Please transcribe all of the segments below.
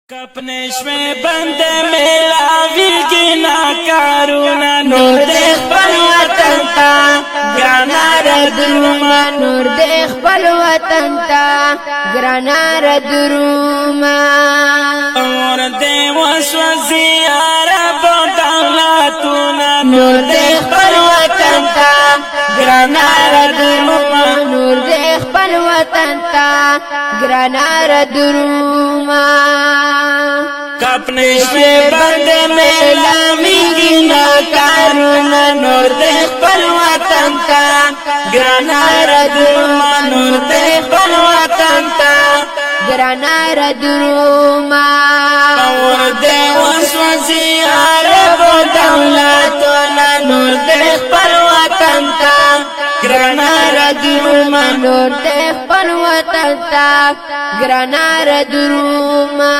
अपने में बंदे मिलावी की ना कारूना नूर देख वतन ता ग्राना रदरुमा नूर देख वतन ता ग्राना रदरुमा और देव स्वजियारा दौलतुना नूर देख वतन ता ग्राना रदरुमा नूर देख वतन ता ग्राना रदरुमा अपने में बंदे मिलावी की ना कारूना नूर देख वतन ता ग्राना रदरुमा नूर देख वतन ता ग्राना रदरुमा और देव स्वजियारा दौलतुना नूर देख वतन ता ग्राना रदरुमा नूर देख वतन ता ग्राना रदरुमा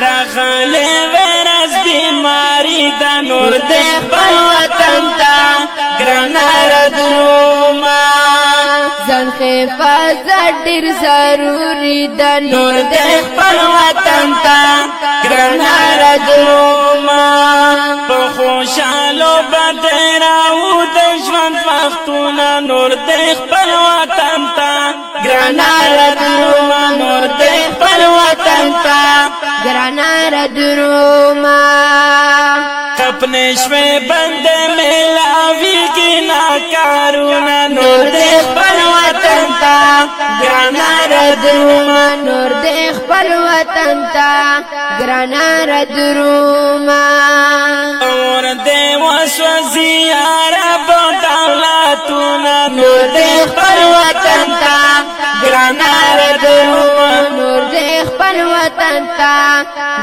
रखले वेरस बीमारी दा नूर देख वतन ता ग्राना रदरुमा ज़न्खे फज़र ज़रूरी दा नूर देख वतन ता ग्राना रदरुमा खुशालो बदराऊ दशमन वक्तुना नूर देख वतन ता ग्राना रदरुमा नूर देख वतन ता ग्राना रदरुमा अपने में बंदे मिलावी की ना कारूना नूर देख वतन ता ग्राना रदरुमा नूर देख वतन ता ग्राना रदरुमा और देव स्वजियारा दौलतुना नूर देख वतन ता ग्राना रदरुमा नूर देख वतन ता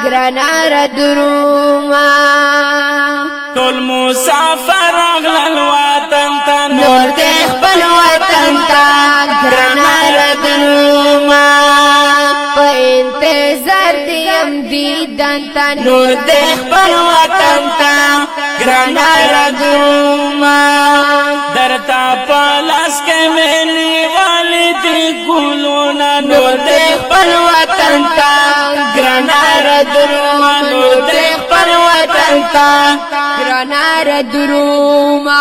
ग्राना रदरुमा टोल मुसाफर अगलल वतन ता नूर देख वतन ता ग्राना रदरुमा इंतजार दियम दीदन ता नूर देख वतन ता ग्राना रदरुमा दरता पलस के मेली वाली दी गुलूना नूर देख वतन ता ग्राना रदरुमा नूर देख वतन ता ग्राना रदरुमा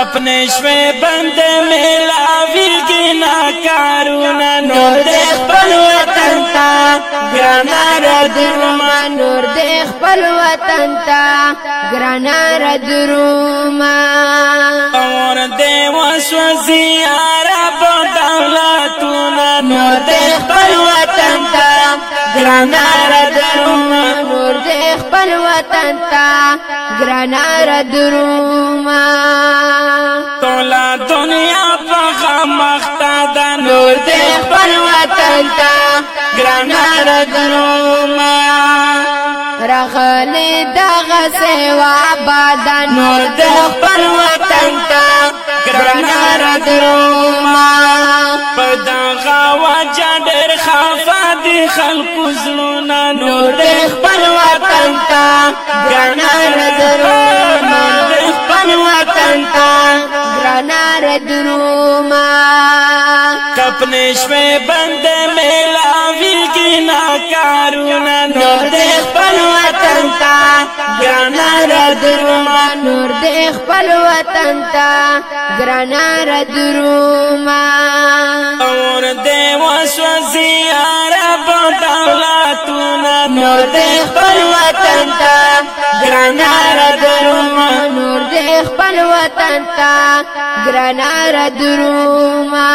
अपने में बंदे मिलावी की ना कारूना नूर देख वतन ता ग्राना रदरुमा नूर देख वतन ता ग्राना रदरुमा और देव स्वजियारा दौलतुना नूर देख वतन ता ग्राना रदरुमा नूर देख वतन ता ग्राना रदरुमा तोला दुनिया पखा मख्तादा नूर देख वतन ता ग्राना रदरुमा रखले दग सेवा बादा नूर देख वतन ता ग्राना रदरुमा पदा वजह डर खाफा दी खल्कु ज़लूना नूर देख वतन ता ग्राना रदरुमा देख वतन ता ग्राना रदरुमा अपने में बंदे मिलावी की ना कारूना नूर देख वतन ता ग्राना रदरुमा नूर देख वतन ता ग्राना रदरुमा और देव स्वजियारा दौलतुना नूर देख वतन ता ग्राना रदरुमा नूर देख वतन ता ग्राना रदरुमा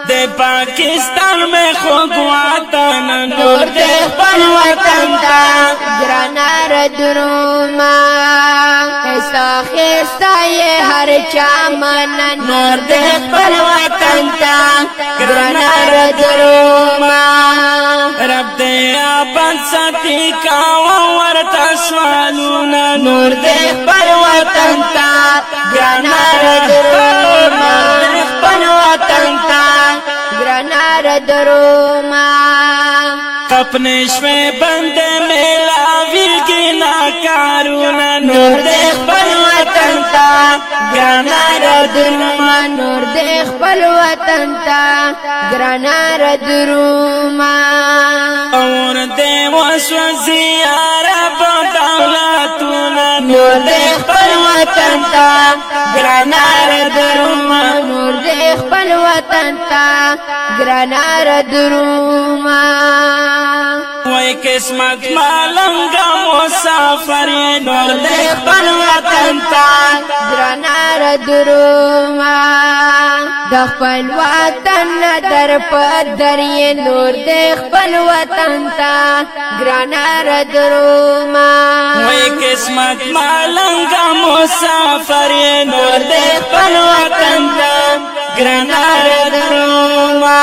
दे पाकिस्तान में खूब वतन नूर देख वतन ता ग्राना रदरुमा ऐसा खिस्सा ये हर चामन नूर देख वतन ता ग्राना रदरुमा रब दे आपन सती का वरता स्वालुना नूर देख वतन ता ग्राना रदरुमा देख वतन ता ग्राना रदरुमा अपने में बंदे मिलावी की ना कारूना नूर देख वतन ता ग्राना रदरुमा नूर देख वतन ता ग्राना रदरुमा وسوځي عرب دولتونه نور دې خپل وطن ته ګرانار دروما نور دې خپل وطن ته ګرانار دروما وای قسمت مالنګا مسافر نور دې خپل وطن ته ګرانار دروما د خپل وطن در پر درې نور دې خپل وطن ته ګرانار دروما وای قسمت مالنګا مسافر نور دې خپل وطن ته ګرانار دروما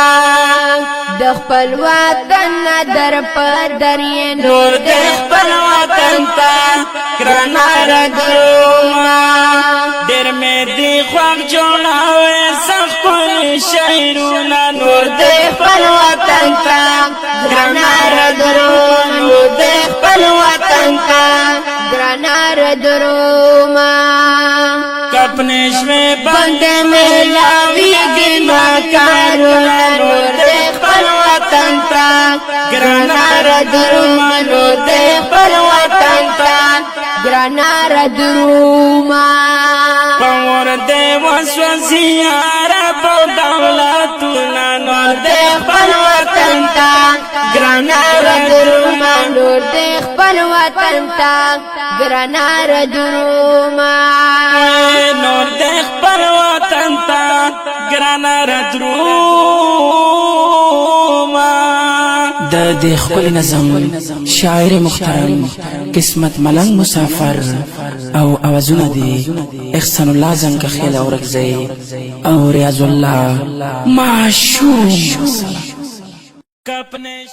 د خپل وطن در پر درې نور دې خپل وطن ته ګرانار دروما ډېر مې دې خوښ جوړاوې سخت شعرونه نور دې خپل وطن ته ګرانار دروما نور دې خپل وطن ته ګرانار دروما کپنے شوے بندے ملاوی گنا کارونا نور دے خپل وطن تا گرانار دروما نور دے خپل وطن تا ګرانار دروما پور دے وسوسی عرب دولتنا نور دے خپل وطن تا گرانار دروما نور دې خپل وطن ته ګرانار دروما نور دې خپل وطن ته ګرانار دروما د دې خپل نظم شاعر محترم قسمت ملنګ مسافر او اوازونه دي احسان الله زنګ خیل اورګزی او ریاض الله معشوم کپنے